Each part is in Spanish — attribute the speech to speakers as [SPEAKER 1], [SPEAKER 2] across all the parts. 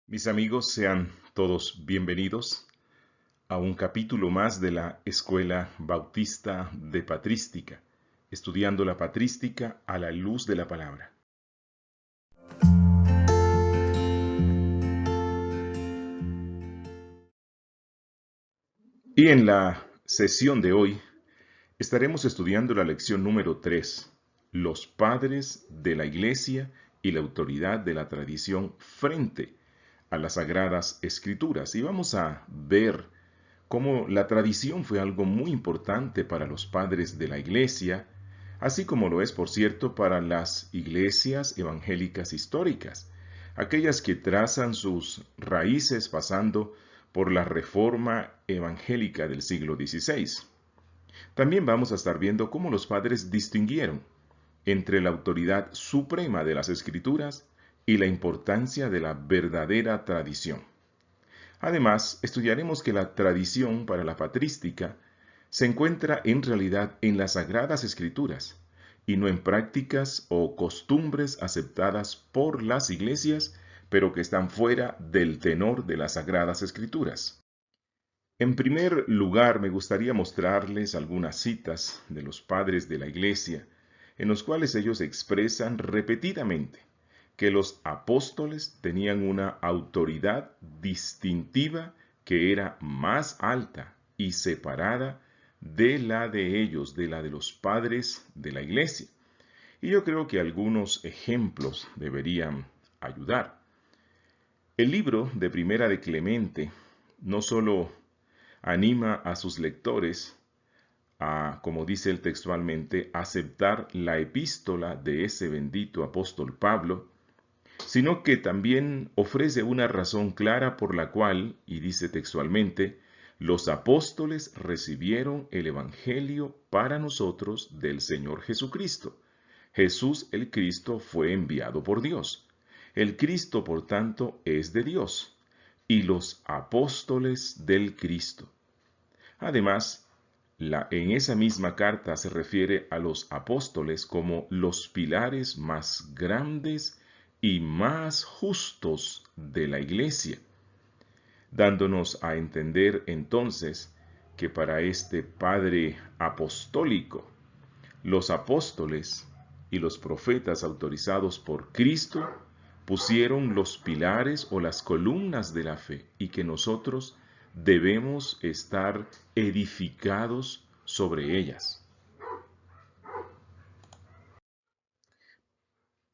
[SPEAKER 1] Mis amigos, sean todos bienvenidos a un capítulo más de la Escuela Bautista de Patrística, estudiando la patrística a la luz de la palabra. Y en la sesión de hoy estaremos estudiando la lección número 3, los padres de la Iglesia y la autoridad de la tradición frente a las Sagradas Escrituras. Y vamos a ver cómo la tradición fue algo muy importante para los padres de la Iglesia, así como lo es, por cierto, para las iglesias evangélicas históricas, aquellas que trazan sus raíces pasando por la reforma evangélica del siglo XVI. También vamos a estar viendo cómo los padres distinguieron entre la autoridad suprema de las Escrituras y la importancia de la verdadera tradición. Además, estudiaremos que la tradición para la patrística se encuentra en realidad en las Sagradas Escrituras y no en prácticas o costumbres aceptadas por las iglesias, pero que están fuera del tenor de las Sagradas Escrituras. En primer lugar, me gustaría mostrarles algunas citas de los padres de la Iglesia, en los cuales ellos expresan repetidamente que los apóstoles tenían una autoridad distintiva que era más alta y separada de la de ellos, de la de los padres de la Iglesia. Y yo creo que algunos ejemplos deberían ayudar. El libro de Primera de Clemente no solo anima a sus lectores a, como dice él textualmente, aceptar la epístola de ese bendito apóstol Pablo, sino que también ofrece una razón clara por la cual, y dice textualmente, los apóstoles recibieron el Evangelio para nosotros del Señor Jesucristo. Jesús el Cristo fue enviado por Dios. El Cristo, por tanto, es de Dios, y los apóstoles del Cristo. Además, en esa misma carta se refiere a los apóstoles como los pilares más grandes y más justos de la Iglesia, dándonos a entender entonces que para este Padre apostólico, los apóstoles y los profetas autorizados por Cristo pusieron los pilares o las columnas de la fe y que nosotros debemos estar edificados sobre ellas.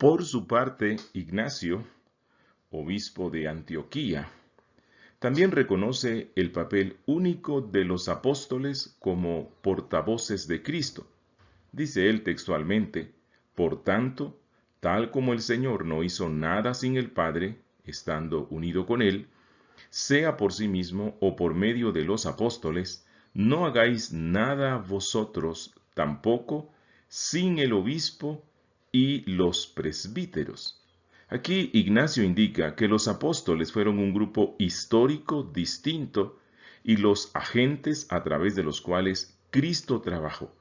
[SPEAKER 1] Por su parte, Ignacio, obispo de Antioquía, también reconoce el papel único de los apóstoles como portavoces de Cristo. Dice él textualmente, por tanto, tal como el Señor no hizo nada sin el Padre, estando unido con él, sea por sí mismo o por medio de los apóstoles, no hagáis nada vosotros tampoco sin el obispo y los presbíteros. Aquí Ignacio indica que los apóstoles fueron un grupo histórico distinto y los agentes a través de los cuales Cristo trabajó.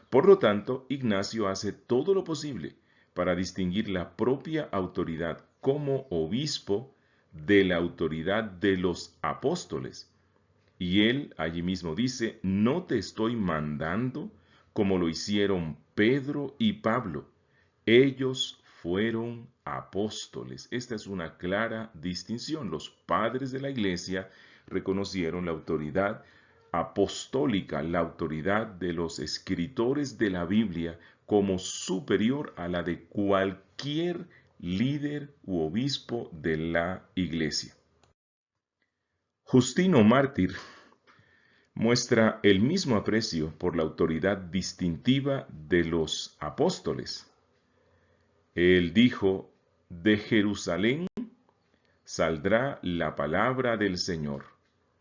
[SPEAKER 1] Por lo tanto, Ignacio hace todo lo posible para distinguir la propia autoridad como obispo de la autoridad de los apóstoles. Y él allí mismo dice, no te estoy mandando como lo hicieron Pedro y Pablo. Ellos fueron apóstoles. Esta es una clara distinción. Los padres de la iglesia reconocieron la autoridad apostólica, la autoridad de los escritores de la Biblia como superior a la de cualquier líder u obispo de la iglesia. Justino Mártir muestra el mismo aprecio por la autoridad distintiva de los apóstoles. Él dijo, de Jerusalén saldrá la palabra del Señor.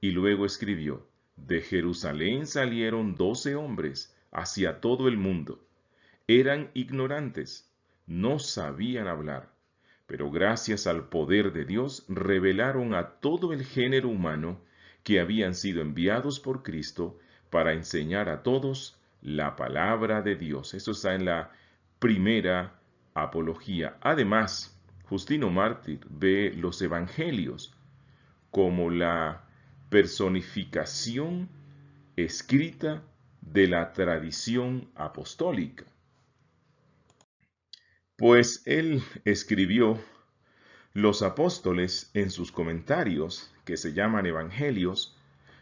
[SPEAKER 1] Y luego escribió, de Jerusalén salieron 12 hombres hacia todo el mundo. Eran ignorantes, no sabían hablar, pero gracias al poder de Dios revelaron a todo el género humano que habían sido enviados por Cristo para enseñar a todos la palabra de Dios. Esto está en la primera apología. Además, Justino Mártir ve los evangelios como la personificación escrita de la tradición apostólica. Pues él escribió: los apóstoles, en sus comentarios, que se llaman evangelios,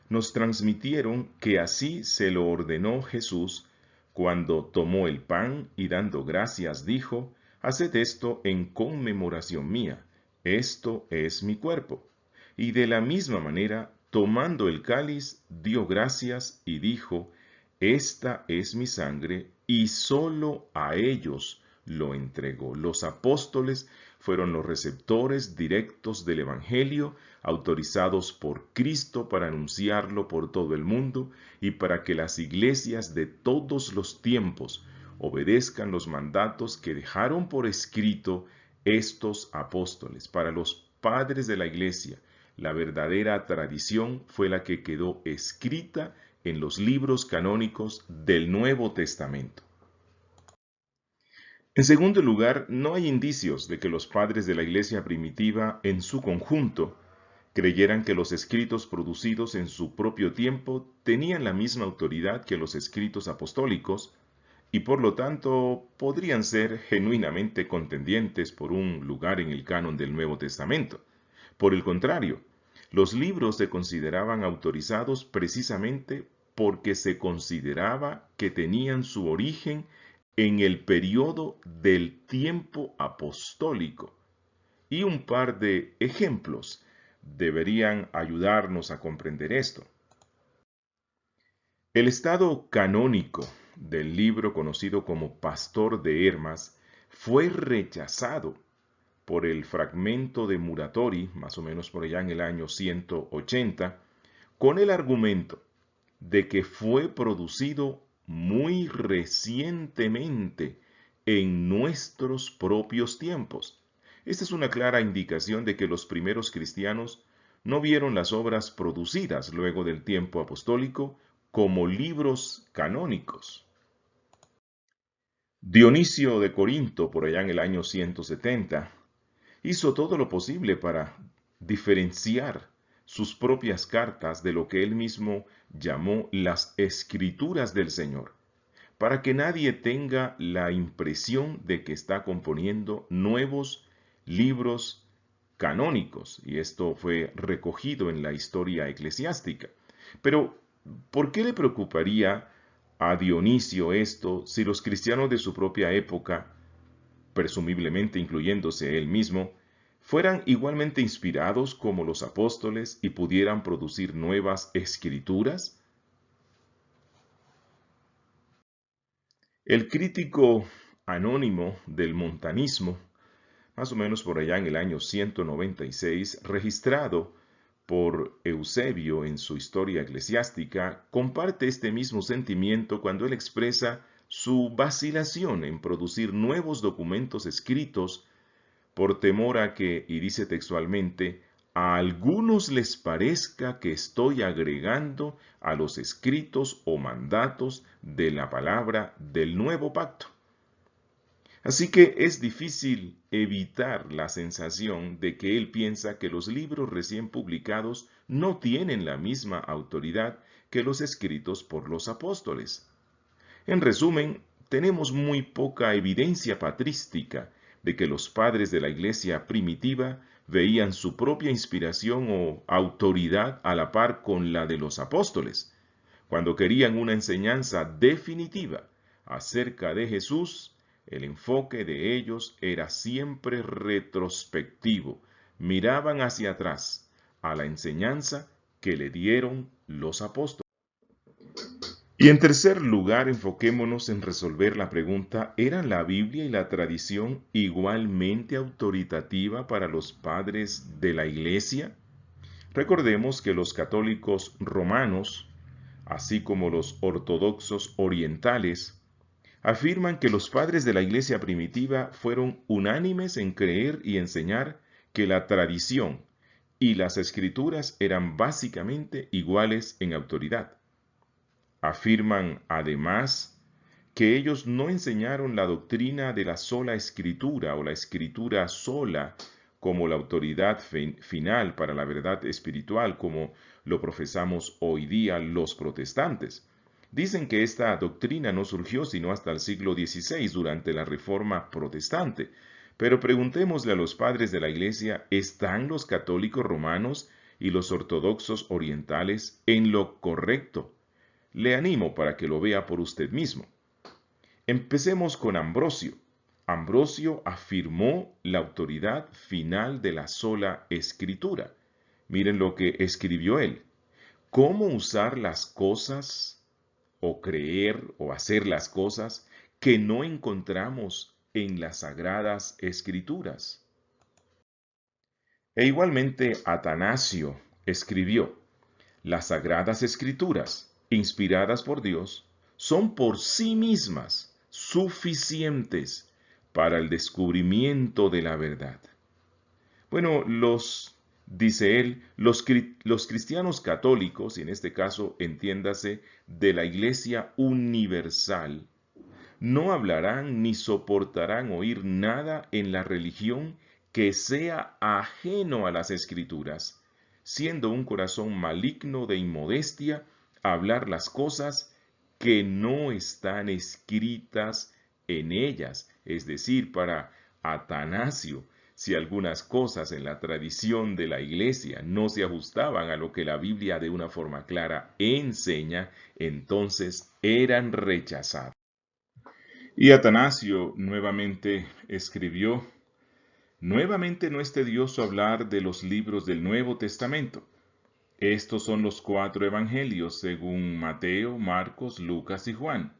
[SPEAKER 1] nos transmitieron que así se lo ordenó Jesús cuando tomó el pan y dando gracias dijo: haced esto en conmemoración mía, esto es mi cuerpo. Y de la misma manera, tomando el cáliz, dio gracias y dijo: esta es mi sangre, y sólo a ellos lo entregó. Los apóstoles fueron los receptores directos del Evangelio, autorizados por Cristo para anunciarlo por todo el mundo y para que las iglesias de todos los tiempos obedezcan los mandatos que dejaron por escrito estos apóstoles. Para los padres de la iglesia, la verdadera tradición fue la que quedó escrita en los libros canónicos del Nuevo Testamento. En segundo lugar, no hay indicios de que los padres de la iglesia primitiva en su conjunto creyeran que los escritos producidos en su propio tiempo tenían la misma autoridad que los escritos apostólicos y por lo tanto podrían ser genuinamente contendientes por un lugar en el canon del Nuevo Testamento. Por el contrario, los libros se consideraban autorizados precisamente porque se consideraba que tenían su origen en el periodo del tiempo apostólico. Y un par de ejemplos deberían ayudarnos a comprender esto. El estado canónico del libro conocido como Pastor de Hermas fue rechazado por el fragmento de Muratori, más o menos por allá en el año 180, con el argumento de que fue producido muy recientemente en nuestros propios tiempos. Esta es una clara indicación de que los primeros cristianos no vieron las obras producidas luego del tiempo apostólico como libros canónicos. Dionisio de Corinto, por allá en el año 170, hizo todo lo posible para diferenciar sus propias cartas de lo que él mismo llamó las escrituras del Señor, para que nadie tenga la impresión de que está componiendo nuevos libros canónicos, y esto fue recogido en la historia eclesiástica. Pero, ¿por qué le preocuparía a Dionisio esto si los cristianos de su propia época, presumiblemente incluyéndose él mismo, fueran igualmente inspirados como los apóstoles y pudieran producir nuevas escrituras? El crítico anónimo del montanismo, más o menos por allá en el año 196, registrado por Eusebio en su historia eclesiástica, comparte este mismo sentimiento cuando él expresa su vacilación en producir nuevos documentos escritos por temor a que, y dice textualmente, a algunos les parezca que estoy agregando a los escritos o mandatos de la palabra del nuevo pacto. Así que es difícil evitar la sensación de que él piensa que los libros recién publicados no tienen la misma autoridad que los escritos por los apóstoles. En resumen, tenemos muy poca evidencia patrística de que los padres de la iglesia primitiva veían su propia inspiración o autoridad a la par con la de los apóstoles. Cuando querían una enseñanza definitiva acerca de Jesús, el enfoque de ellos era siempre retrospectivo. Miraban hacia atrás a la enseñanza que le dieron los apóstoles. Y en tercer lugar, enfoquémonos en resolver la pregunta: ¿eran la Biblia y la tradición igualmente autoritativa para los padres de la Iglesia? Recordemos que los católicos romanos, así como los ortodoxos orientales, afirman que los padres de la Iglesia primitiva fueron unánimes en creer y enseñar que la tradición y las escrituras eran básicamente iguales en autoridad. Afirman además que ellos no enseñaron la doctrina de la sola escritura o la escritura sola como la autoridad final para la verdad espiritual, como lo profesamos hoy día los protestantes. Dicen que esta doctrina no surgió sino hasta el siglo XVI, durante la Reforma Protestante. Pero preguntémosle a los padres de la Iglesia, ¿están los católicos romanos y los ortodoxos orientales en lo correcto? Le animo para que lo vea por usted mismo. Empecemos con Ambrosio. Ambrosio afirmó la autoridad final de la sola escritura. Miren lo que escribió él. ¿Cómo usar las cosas o creer o hacer las cosas que no encontramos en las sagradas escrituras? E igualmente Atanasio escribió: las sagradas escrituras, inspiradas por Dios, son por sí mismas suficientes para el descubrimiento de la verdad. Bueno, dice él, los cristianos católicos, y en este caso entiéndase de la Iglesia universal, no hablarán ni soportarán oír nada en la religión que sea ajeno a las Escrituras, siendo un corazón maligno de inmodestia hablar las cosas que no están escritas en ellas. Es decir, para Atanasio, si algunas cosas en la tradición de la Iglesia no se ajustaban a lo que la Biblia de una forma clara enseña, entonces eran rechazadas. Y Atanasio nuevamente escribió: nuevamente no es tedioso hablar de los libros del Nuevo Testamento. Estos son los 4 evangelios según Mateo, Marcos, Lucas y Juan.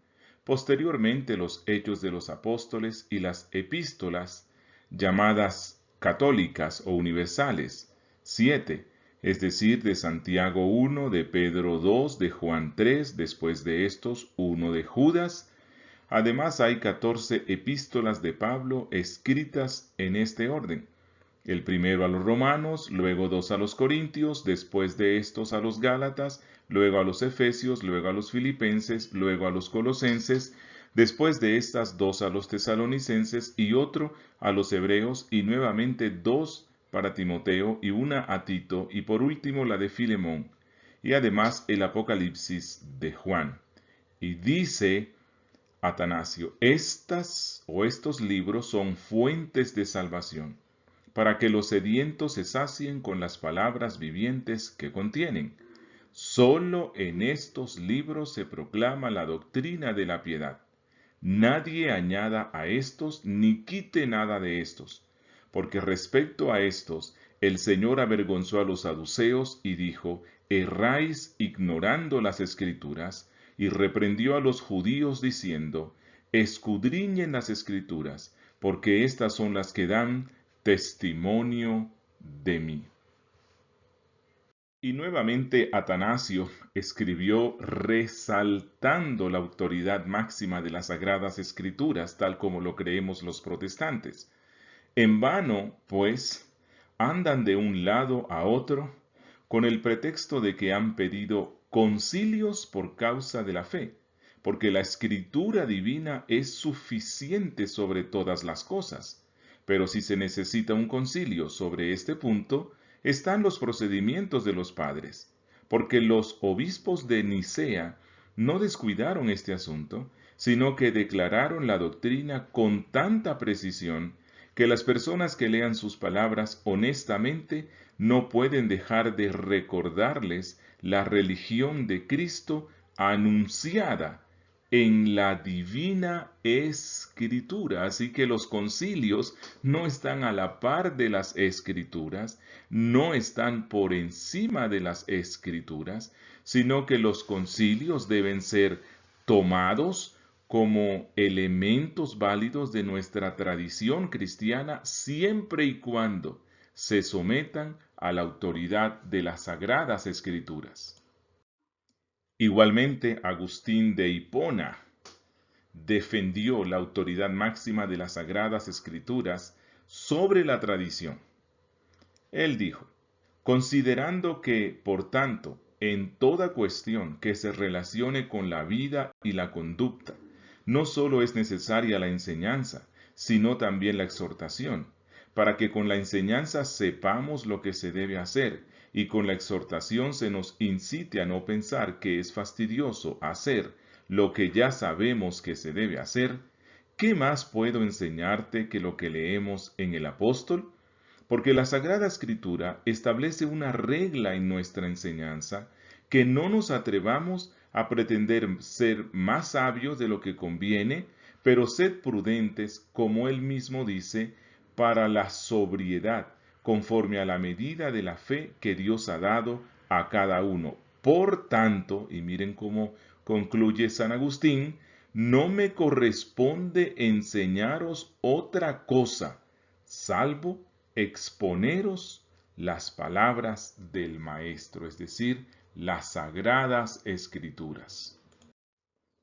[SPEAKER 1] Posteriormente los Hechos de los Apóstoles y las epístolas llamadas católicas o universales, 7, es decir, de Santiago 1, de Pedro 2, de Juan 3, después de estos 1 de Judas. Además hay 14 epístolas de Pablo escritas en este orden. El primero a los romanos, luego 2 a los corintios, después de estos a los gálatas, luego a los efesios, luego a los filipenses, luego a los colosenses, después de estas 2 a los tesalonicenses y otro a los hebreos, y nuevamente 2 para Timoteo y una a Tito, y por último la de Filemón, y además el Apocalipsis de Juan. Y dice Atanasio: estos libros son fuentes de salvación, para que los sedientos se sacien con las palabras vivientes que contienen. Solo en estos libros se proclama la doctrina de la piedad. Nadie añada a estos ni quite nada de estos, porque respecto a estos el Señor avergonzó a los saduceos y dijo: erráis ignorando las Escrituras, y reprendió a los judíos diciendo: escudriñen las Escrituras, porque éstas son las que dan testimonio de mí. Y nuevamente Atanasio escribió resaltando la autoridad máxima de las Sagradas Escrituras, tal como lo creemos los protestantes. En vano, pues, andan de un lado a otro con el pretexto de que han pedido concilios por causa de la fe, porque la Escritura divina es suficiente sobre todas las cosas. Pero si se necesita un concilio sobre este punto, están los procedimientos de los padres, porque los obispos de Nicea no descuidaron este asunto, sino que declararon la doctrina con tanta precisión que las personas que lean sus palabras honestamente no pueden dejar de recordarles la religión de Cristo anunciada en la divina escritura. Así que los concilios no están a la par de las escrituras, no están por encima de las escrituras, sino que los concilios deben ser tomados como elementos válidos de nuestra tradición cristiana siempre y cuando se sometan a la autoridad de las sagradas escrituras. Igualmente, Agustín de Hipona defendió la autoridad máxima de las Sagradas Escrituras sobre la tradición. Él dijo: considerando que, por tanto, en toda cuestión que se relacione con la vida y la conducta no solo es necesaria la enseñanza, sino también la exhortación, para que con la enseñanza sepamos lo que se debe hacer y con la exhortación se nos incite a no pensar que es fastidioso hacer lo que ya sabemos que se debe hacer. ¿Qué más puedo enseñarte que lo que leemos en el apóstol? Porque la Sagrada Escritura establece una regla en nuestra enseñanza, que no nos atrevamos a pretender ser más sabios de lo que conviene, pero sed prudentes, como él mismo dice, para la sobriedad, conforme a la medida de la fe que Dios ha dado a cada uno. Por tanto, y miren cómo concluye San Agustín, no me corresponde enseñaros otra cosa, salvo exponeros las palabras del Maestro, es decir, las sagradas escrituras.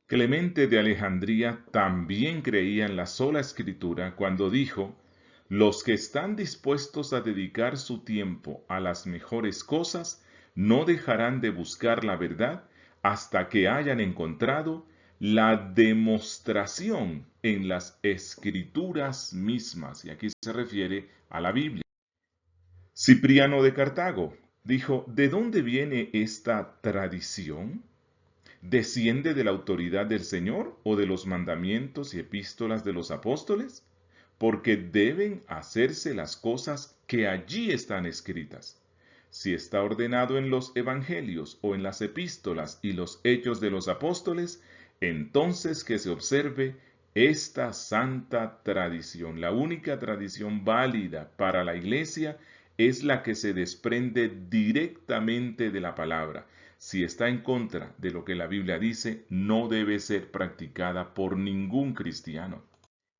[SPEAKER 1] Clemente de Alejandría también creía en la sola escritura cuando dijo: los que están dispuestos a dedicar su tiempo a las mejores cosas no dejarán de buscar la verdad hasta que hayan encontrado la demostración en las escrituras mismas. Y aquí se refiere a la Biblia. Cipriano de Cartago dijo: ¿de dónde viene esta tradición? ¿Desciende de la autoridad del Señor o de los mandamientos y epístolas de los apóstoles? Porque deben hacerse las cosas que allí están escritas. Si está ordenado en los evangelios o en las epístolas y los hechos de los apóstoles, entonces que se observe esta santa tradición. La única tradición válida para la Iglesia es la que se desprende directamente de la palabra. Si está en contra de lo que la Biblia dice, no debe ser practicada por ningún cristiano.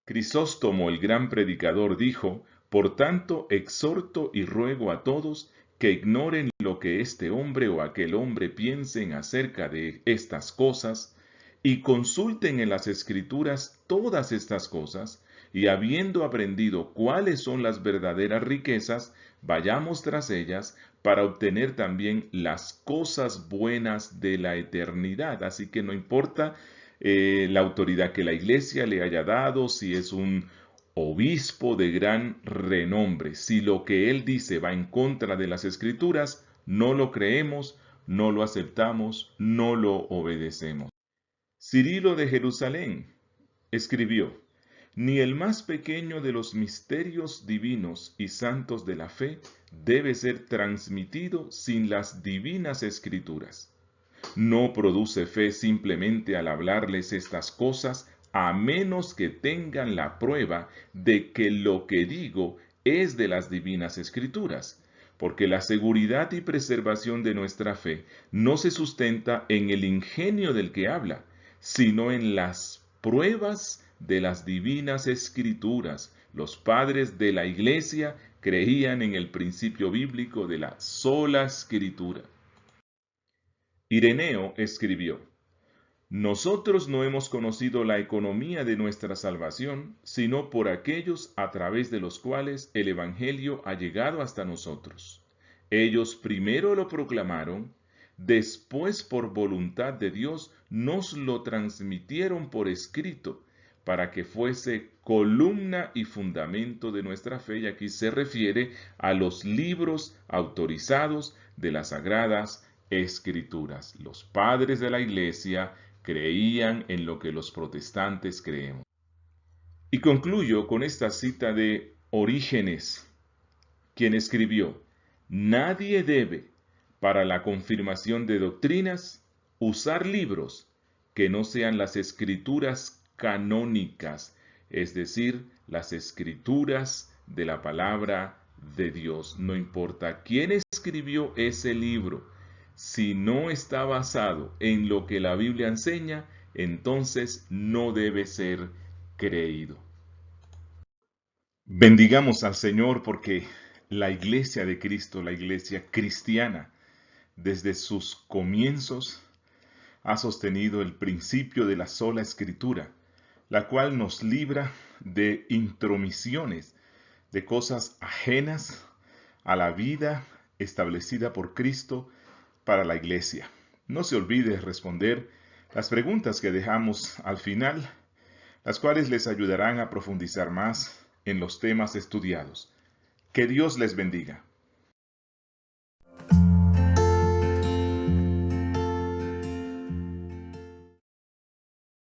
[SPEAKER 1] Crisóstomo, el gran predicador, dijo: por tanto, exhorto y ruego a todos que ignoren lo que este hombre o aquel hombre piensen acerca de estas cosas, y consulten en las Escrituras todas estas cosas, y habiendo aprendido cuáles son las verdaderas riquezas, vayamos tras ellas para obtener también las cosas buenas de la eternidad. Así que no importa la autoridad que la Iglesia le haya dado, si es un obispo de gran renombre, si lo que él dice va en contra de las Escrituras, no lo creemos, no lo aceptamos, no lo obedecemos. Cirilo de Jerusalén escribió: ni el más pequeño de los misterios divinos y santos de la fe debe ser transmitido sin las divinas Escrituras. No produce fe simplemente al hablarles estas cosas, a menos que tengan la prueba de que lo que digo es de las divinas Escrituras, porque la seguridad y preservación de nuestra fe no se sustenta en el ingenio del que habla, sino en las pruebas de las divinas Escrituras. Los padres de la Iglesia creían en el principio bíblico de la sola Escritura. Ireneo escribió: nosotros no hemos conocido la economía de nuestra salvación, sino por aquellos a través de los cuales el Evangelio ha llegado hasta nosotros. Ellos primero lo proclamaron, después por voluntad de Dios nos lo transmitieron por escrito, para que fuese columna y fundamento de nuestra fe, y aquí se refiere a los libros autorizados de las Sagradas Escrituras. Los padres de la Iglesia creían en lo que los protestantes creemos. Y concluyo con esta cita de Orígenes, quien escribió: nadie debe, para la confirmación de doctrinas, usar libros que no sean las escrituras canónicas, es decir, las escrituras de la palabra de Dios. No importa quién escribió ese libro, si no está basado en lo que la Biblia enseña, entonces no debe ser creído. Bendigamos al Señor porque la Iglesia de Cristo, la Iglesia cristiana, desde sus comienzos ha sostenido el principio de la sola Escritura, la cual nos libra de intromisiones, de cosas ajenas a la vida establecida por Cristo para la Iglesia. No se olvide responder las preguntas que dejamos al final las cuales les ayudarán a profundizar más en los temas estudiados. Que Dios les bendiga.